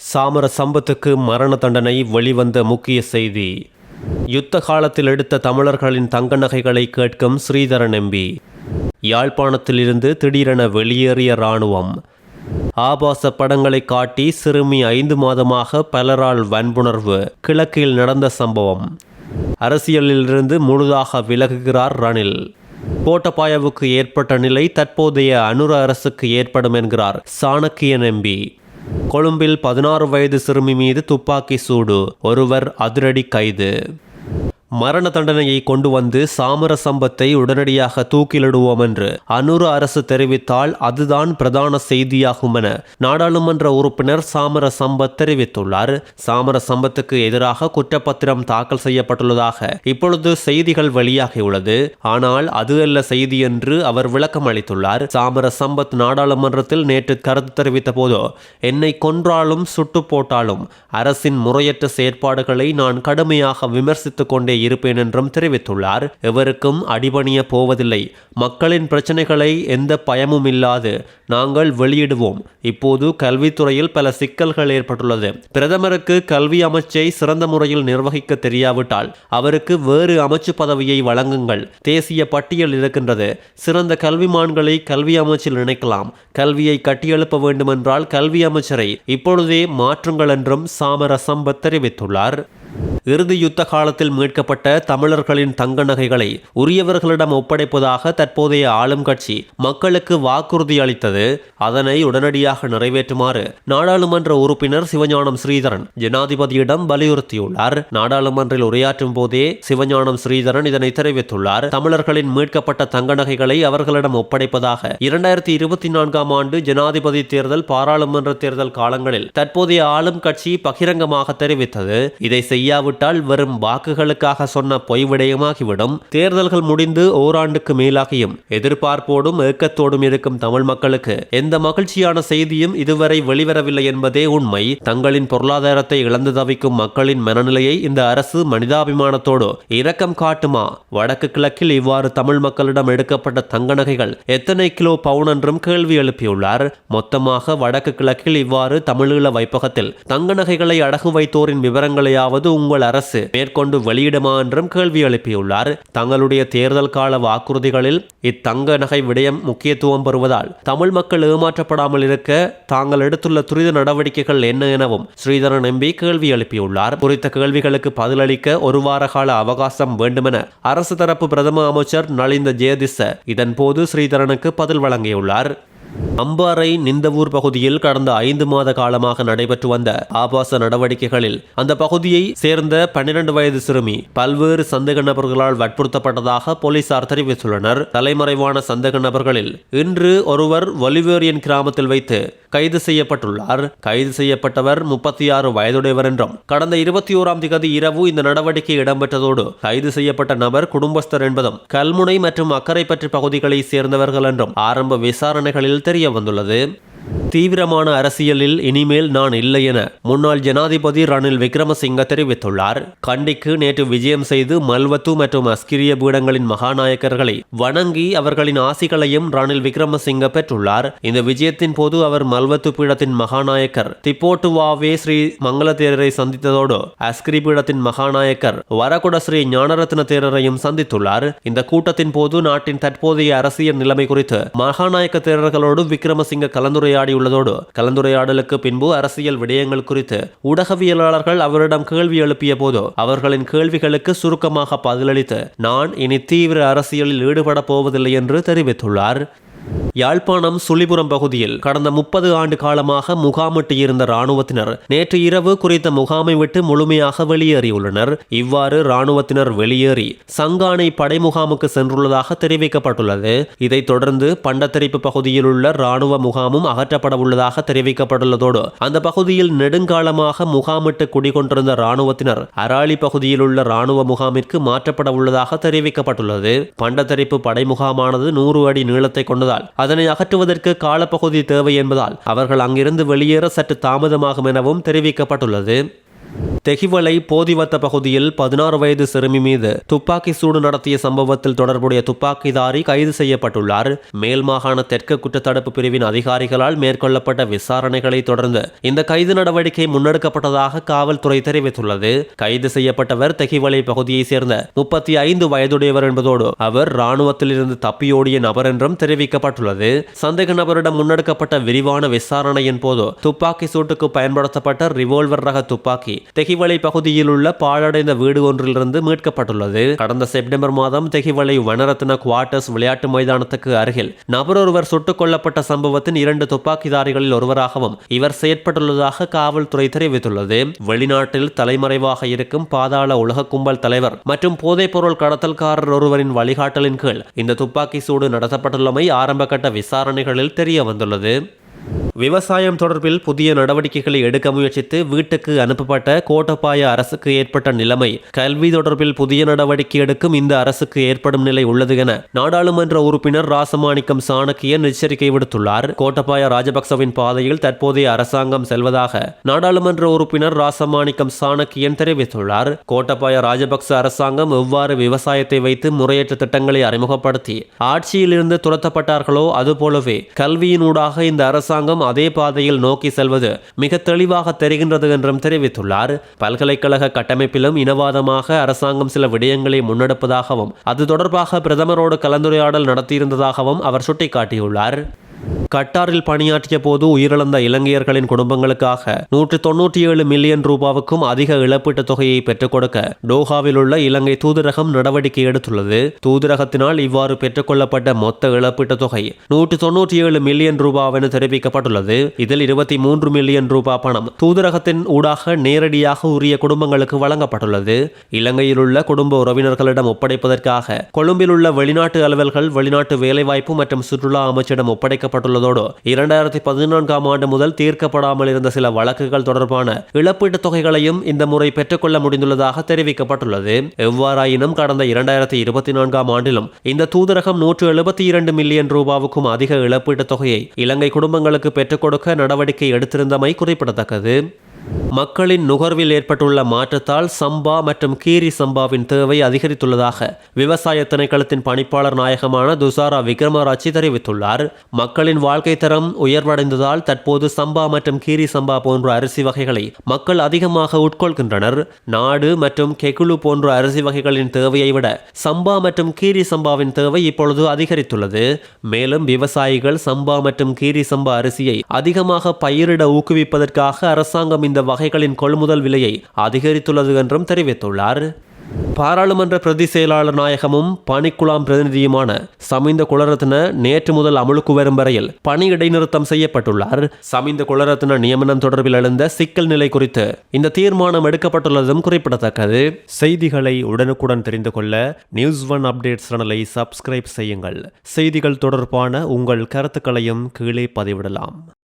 சாமர சம்பத்துக்கு மரண தண்டனை வெளிவந்த முக்கிய செய்தி. யுத்த காலத்தில் எடுத்த தமிழர்களின் தங்க நகைகளை கேட்கும் ஸ்ரீதரன் எம்பி. யாழ்ப்பாணத்திலிருந்து திடீரென வெளியேறிய இராணுவம். ஆபாச படங்களை காட்டி சிறுமி 5 மாதமாக பலரால் வன்புணர்வு. கிழக்கில் நடந்த சம்பவம். அரசியலிலிருந்து முழுதாக விலகுகிறார் ரணில். கோட்டபாயவுக்கு ஏற்பட்ட நிலை தற்போதைய அனுர அரசுக்கு ஏற்படும் என்கிறார் சாணக்கியன் எம்பி. கொழும்பில் 16 வயது சிறுமி மீது துப்பாக்கி சூடு, ஒருவர் அதிரடி கைது. மரண தண்டனையை கொண்டு வந்து சாமர சம்பத்தை உடனடியாக தூக்கிலிடுவோம் என்று அனுர அரசு தெரிவித்தால் அதுதான் பிரதான செய்தியாகும் என நாடாளுமன்ற உறுப்பினர் சாமர சம்பத் தெரிவித்துள்ளார். சாமர சம்பத்துக்கு எதிராக குற்றப்பத்திரம் தாக்கல் செய்யப்பட்டுள்ளதாக இப்பொழுது செய்திகள் வெளியாகியுள்ளது. ஆனால் அது அல்ல செய்தி என்று அவர் விளக்கம் அளித்துள்ளார். சாமர சம்பத் நாடாளுமன்றத்தில் நேற்று கருத்து தெரிவித்த போது, என்னை கொன்றாலும் சுட்டு போட்டாலும் அரசின் முறையற்ற செயற்பாடுகளை நான் கடுமையாக விமர்சித்துக் கொண்டே இருப்பேன் என்றும் தெரிவித்துள்ளார். எவருக்கும் அடிபணிய போவதில்லை. மக்களின் பிரச்சனைகளை எந்த பயமும் இல்லாது நாங்கள் வெளியிடுவோம். இப்போது கல்வித்துறையில் பல சிக்கல்கள் ஏற்பட்டுள்ளது. பிரதமருக்கு கல்வி அமைச்சை சிறந்த முறையில் நிர்வகிக்க தெரியாவிட்டால் அவருக்கு வேறு அமைச்சு பதவியை வழங்குங்கள். தேசிய பட்டியல் இருக்கின்றது. சிறந்த கல்விமான்களை கல்வி அமைச்சில் இணைக்கலாம். கல்வியை கட்டியெழுப்ப வேண்டுமென்றால் கல்வி அமைச்சரை இப்பொழுதே மாற்றுங்கள் என்றும் சாமர சம்பத் தெரிவித்துள்ளார். இறுதி யுத்த காலத்தில் மீட்கப்பட்ட தமிழர்களின் தங்க நகைகளை உரியவர்களிடம் ஒப்படைப்பதாக தற்போதைய ஆளும் கட்சி மக்களுக்கு வாக்குறுதி அளித்தது. அதனை உடனடியாக நிறைவேற்றுமாறு நாடாளுமன்ற உறுப்பினர் சிவஞானம் ஸ்ரீதரன் ஜனாதிபதியிடம் வலியுறுத்தியுள்ளார். நாடாளுமன்றில் உரையாற்றும் போதே சிவஞானம் ஸ்ரீதரன் இதனை தெரிவித்துள்ளார். தமிழர்களின் மீட்கப்பட்ட தங்க நகைகளை அவர்களிடம் ஒப்படைப்பதாக 2024ஆம் ஆண்டு ஜனாதிபதி தேர்தல், பாராளுமன்ற தேர்தல் காலங்களில் தற்போதைய ஆளும் கட்சி பகிரங்கமாக தெரிவித்தது. இதை செய்யாவிட்டால் வெறும் வாக்குகளுக்காக சொன்ன பொய் விடயமாகிவிடும். தேர்தல்கள் முடிந்து ஓராண்டுக்கு மேலாகியும் எதிர்பார்ப்போடும் ஏக்கத்தோடும் இருக்கும் தமிழ் மக்களுக்கு எந்த மகிழ்ச்சியான செய்தியும் இதுவரை வெளிவரவில்லை என்பதே உண்மை. தங்களின் பொருளாதாரத்தை இழந்து தவிக்கும் மக்களின் மனநிலையை இந்த அரசு மனிதாபிமானத்தோடு இரக்கம் காட்டுமா? வடக்கு கிழக்கில் இவ்வாறு தமிழ் மக்களிடம் எடுக்கப்பட்ட தங்க நகைகள் எத்தனை கிலோ பவுன் என்றும் கேள்வி எழுப்பியுள்ளார். மொத்தமாக வடக்கு கிழக்கில் இவ்வாறு தமிழீழ வைப்பகத்தில் தங்க நகைகளை அடகு வைத்தோரின் விவரங்களையாவது உங்கள் அரசு மேற்கொண்டு வெளியிடுமா என்றும் கேள்வி எழுப்பியுள்ளார். தங்களுடைய தேர்தல் கால வாக்குறுதிகளில் இத்தங்க நகை விடயம் முக்கியத்துவம் பெறுவதால் தமிழ் மக்கள் ஏமாற்றப்படாமல் இருக்க தாங்கள் எடுத்துள்ள துரித நடவடிக்கைகள் என்ன எனவும் ஸ்ரீதரன் எம்பி கேள்வி எழுப்பியுள்ளார். குறித்த கேள்விகளுக்கு பதிலளிக்க ஒரு வார கால அவகாசம் வேண்டுமென அரசு தரப்பு பிரதம அமைச்சர் நலிந்த ஜெயதிச இதன்போது ஸ்ரீதரனுக்கு பதில் வழங்கியுள்ளார். அம்பாறை நிந்தவூர் பகுதியில் கடந்த 5 மாத காலமாக நடைபெற்று வந்த ஆபாச நடவடிக்கைகளில் அந்த பகுதியை சேர்ந்த 12 வயது சிறுமி பல்வேறு சந்தேக நபர்களால் வற்புறுத்தப்பட்டதாக போலீசார் தெரிவித்துள்ளனர். தலைமறைவான சந்தேக நபர்களில் இன்று ஒருவர் ஒலிவேரியன் கிராமத்தில் வைத்து கைது செய்யப்பட்டுள்ளார். கைது செய்யப்பட்டவர் 36 வயதுடையவர் என்றும் கடந்த 21ஆம் தேதி இரவு இந்த நடவடிக்கை இடம்பெற்றதோடு கைது செய்யப்பட்ட நபர் குடும்பஸ்தர் என்பதும் கல்முனை மற்றும் அக்கரைப்பற்று பகுதிகளை சேர்ந்தவர்கள் என்றும் ஆரம்ப விசாரணைகளில் தெரிய வந்துள்ளது. தீவிரமான அரசியலில் இனிமேல் நான் இல்லை என முன்னாள் ஜனாதிபதி ரணில் விக்ரமசிங்க தெரிவித்துள்ளார். கண்டிக்கு நேற்று விஜயம் செய்து மல்வத்து மற்றும் அஸ்கிரிய பீடங்களின் மகாநாயக்கர்களை வணங்கி அவர்களின் ஆசிகளையும் ரணில் விக்ரமசிங்க பெற்றுள்ளார். இந்த விஜயத்தின் போது அவர் மல்வத்து பீடத்தின் மகாநாயக்கர் திப்போட்டுவாவே ஸ்ரீ மங்கள தேரரை சந்தித்ததோடு அஸ்கிரி பீடத்தின் மகாநாயக்கர் வரகுட ஸ்ரீ ஞானரத்ன தேரரையும் சந்தித்துள்ளார். இந்த கூட்டத்தின் போது நாட்டின் தற்போதைய அரசியல் நிலைமை குறித்து மகாநாயக்க தேரர்களோடு விக்ரமசிங்க கலந்துரையாடி உள்ளதோடு கலந்துரையாடலுக்கு பின்பு அரசியல் விடயங்கள் குறித்து ஊடகவியலாளர்கள் அவரிடம் கேள்வி எழுப்பிய போது அவர்களின் கேள்விகளுக்கு சுருக்கமாக பதிலளித்து நான் இனி தீவிர அரசியலில் ஈடுபட போவதில்லை என்று தெரிவித்துள்ளார். யாழ்ப்பாணம் சுழிபுரம் பகுதியில் கடந்த 30 ஆண்டு காலமாக முகாமிட்டு இருந்த இராணுவத்தினர் நேற்று இரவு குறித்த முகாமை விட்டு முழுமையாக வெளியேறியுள்ளனர். இவ்வாறு இராணுவத்தினர் வெளியேறி சங்கானை படை முகாமுக்கு சென்றுள்ளதாக தெரிவிக்கப்பட்டுள்ளது. இதைத் தொடர்ந்து பண்டத்தரிப்பு பகுதியில் உள்ள இராணுவ முகாமும் அகற்றப்பட உள்ளதாக தெரிவிக்கப்பட்டுள்ளதோடு அந்த பகுதியில் நெடுங்காலமாக முகாமிட்டு குடிகொண்டிருந்த இராணுவத்தினர் அராளி பகுதியில் உள்ள இராணுவ முகாமிற்கு மாற்றப்பட உள்ளதாக தெரிவிக்கப்பட்டுள்ளது. பண்டத்தரிப்பு படை முகாமானது 100 அடி நீளத்தை கொண்டதால் அதனை அகற்றுவதற்கு காலப்பகுதி தேவை என்பதால் அவர்கள் அங்கிருந்து வெளியேற சற்று தாமதமாகும் எனவும் தெரிவிக்கப்பட்டுள்ளது. தெஹிவளை போதிவத்த பகுதியில் 16 வயது சிறுமி மீது துப்பாக்கி சூடு நடத்திய சம்பவத்தில் தொடர்புடைய துப்பாக்கிதாரி கைது செய்யப்பட்டுள்ளார். மேல் மாகாண தெற்கு குற்றத்தடுப்பு பிரிவின் அதிகாரிகளால் மேற்கொள்ளப்பட்ட விசாரணைகளை தொடர்ந்து இந்த கைது நடவடிக்கை முன்னெடுக்கப்பட்டதாக காவல்துறை தெரிவித்துள்ளது. கைது செய்யப்பட்டவர் தெஹிவளை பகுதியைச் சேர்ந்த 35 வயதுடையவர் என்பதோடு அவர் இராணுவத்தில் இருந்து தப்பியோடிய நபர் என்றும் தெரிவிக்கப்பட்டுள்ளது. சந்தேக நபரிடம் முன்னெடுக்கப்பட்ட விரிவான விசாரணையின் போது துப்பாக்கி சூட்டுக்கு பயன்படுத்தப்பட்ட ரிவால்வர் ரக துப்பாக்கி தெஹிவளை பகுதியில் உள்ள பாழடைந்த வீடு ஒன்றிலிருந்து மீட்கப்பட்டுள்ளது. கடந்த செப்டம்பர் மாதம் தெஹிவளை வனரத்ன குவார்ட்டர்ஸ் விளையாட்டு மைதானத்துக்கு அருகில் நபர் ஒருவர் சுட்டுக் கொல்லப்பட்ட சம்பவத்தின் 2 துப்பாக்கிதாரிகளில் ஒருவராகவும் இவர் செயற்பட்டுள்ளதாக காவல்துறை தெரிவித்துள்ளது. வெளிநாட்டில் தலைமறைவாக இருக்கும் பாதாள உலக கும்பல் தலைவர் மற்றும் போதைப்பொருள் கடத்தல்காரர் ஒருவரின் வழிகாட்டலின் கீழ் இந்த துப்பாக்கி சூடு நடத்தப்பட்டுள்ளமை ஆரம்பகட்ட விசாரணைகளில் தெரிய வந்துள்ளது. விவசாயம் தொடர்பில் புதிய நடவடிக்கைகளை எடுக்க முயற்சித்து வீட்டுக்கு அனுப்பப்பட்ட கோட்டபாய அரசுக்கு ஏற்பட்ட நிலைமை கல்வி தொடர்பில் புதிய நடவடிக்கை எடுக்கும் இந்த அரசுக்கு ஏற்படும் நிலை உள்ளது என நாடாளுமன்ற உறுப்பினர் ராசமாணிக்கம் சாணக்கியன் எச்சரிக்கை விடுத்துள்ளார். கோட்டபாய ராஜபக்சவின் பாதையில் தற்போதைய அரசாங்கம் செல்வதாக நாடாளுமன்ற உறுப்பினர் ராசமாணிக்கம் சாணக்கியன் தெரிவித்துள்ளார். கோட்டபாய ராஜபக்ச அரசாங்கம் எவ்வாறு விவசாயத்தை வைத்து முறையற்ற திட்டங்களை அறிமுகப்படுத்தி ஆட்சியில் இருந்து துரத்தப்பட்டார்களோ அதுபோலவே கல்வியினூடாக இந்த அரசாங்கம் அதே பாதையில் நோக்கி செல்வது மிக தெளிவாக தெரிகின்றது என்றும் தெரிவித்துள்ளார். பல்கலைக்கழக கட்டமைப்பிலும் இனவாதமாக அரசாங்கம் சில விடயங்களை முன்னெடுப்பதாகவும் அது தொடர்பாக பிரதமரோடு கலந்துரையாடல் நடத்தியிருந்ததாகவும் அவர் சுட்டிக்காட்டியுள்ளார். கட்டாரில் பணியாற்றிய போது உயிரிழந்த இலங்கையர்களின் குடும்பங்களுக்காக 197 மில்லியன் ரூபாவுக்கும் அதிக இழப்பீட்டுத் தொகையை பெற்றுக் கொடுக்க டோஹாவில் உள்ள இலங்கை தூதரகம் நடவடிக்கை எடுத்துள்ளது. தூதரகத்தினால் இவ்வாறு பெற்றுக்கொள்ளப்பட்ட மொத்த இழப்பீட்டுத் தொகை 197 மில்லியன் ரூபாவென தெரிவிக்கப்பட்டுள்ளது. இதில் 23 மில்லியன் ரூபாய் பணம் தூதரகத்தின் ஊடாக நேரடியாக உரிய குடும்பங்களுக்கு வழங்கப்பட்டுள்ளது. இலங்கையில் உள்ள குடும்ப உறவினர்களிடம் ஒப்படைப்பதற்காக கொழும்பில் உள்ள வெளிநாட்டு அலுவல்கள் வெளிநாட்டு வேலைவாய்ப்பு மற்றும் சுற்றுலா அமைச்சிடம் ஒப்படைக்கப்பட்டுள்ளதோடு 2014ஆம் ஆண்டு முதல் தீர்க்கப்படாமல் இருந்த சில வழக்குகள் தொடர்பான இழப்பீட்டுத் தொகைகளையும் இந்த முறை பெற்றுக்கொள்ள முடிந்துள்ளதாக தெரிவிக்கப்பட்டுள்ளது. எவ்வாறாயினும் கடந்த 2024ஆம் ஆண்டிலும் இந்த தூதரகம் 172 மில்லியன் ரூபாவுக்கும் அதிக இழப்பீட்டுத் தொகையை இலங்கை குடும்பங்களுக்கு பெற்றுக் கொடுக்க நடவடிக்கை எடுத்திருந்தமை குறிப்பிடத்தக்கது. மக்களின் நுகர்வில் ஏற்பட்டுள்ள மாற்றத்தால் சம்பா மற்றும் கீரி சம்பாவின் தேவை அதிகரித்துள்ளதாக விவசாய திணைக்களத்தின் பணிப்பாளர் நாயகமான துசாரா விக்ரமராட்சி தெரிவித்துள்ளார். மக்களின் வாழ்க்கை தரம் உயர்வடைந்ததால் தற்போது சம்பா மற்றும் கீரி சம்பா போன்ற அரிசி வகைகளை மக்கள் அதிகமாக உட்கொள்கின்றனர். நாடு மற்றும் கெகுலு போன்ற அரிசி வகைகளின் தேவையை விட சம்பா மற்றும் கீரி சம்பாவின் தேவை இப்பொழுது அதிகரித்துள்ளது. மேலும் விவசாயிகள் சம்பா மற்றும் கீரி சம்பா அரிசியை அதிகமாக பயிரிட ஊக்குவிப்பதற்காக அரசாங்கம் இந்த வகைகளின் கொள்முதல் விலையை அதிகரித்துள்ளது என்றும் தெரிவித்துள்ளார். பாராளுமன்ற பிரதி செயலாளர் நாயகமும் பணிக்குழாம் பிரதிநிதியுமான சமிந்த குலரத்ன நேற்று முதல் அமுலுக்கு வரும் வரையில் பணி இடைநிறுத்தம் செய்யப்பட்டுள்ளார். சமிந்த குலரத்ன நியமனம் தொடர்பில் எழுந்த சிக்கல் நிலை குறித்து இந்த தீர்மானம் எடுக்கப்பட்டுள்ளதும் குறிப்பிடத்தக்கது. செய்திகளை உடனுக்குடன் தெரிந்து கொள்ள நியூஸ்1 அப்டேட்ஸ் சேனலை சப்ஸ்கிரைப் செய்யுங்கள். செய்திகள் தொடர்பான உங்கள் கருத்துக்களையும் கீழே பதிவிடலாம்.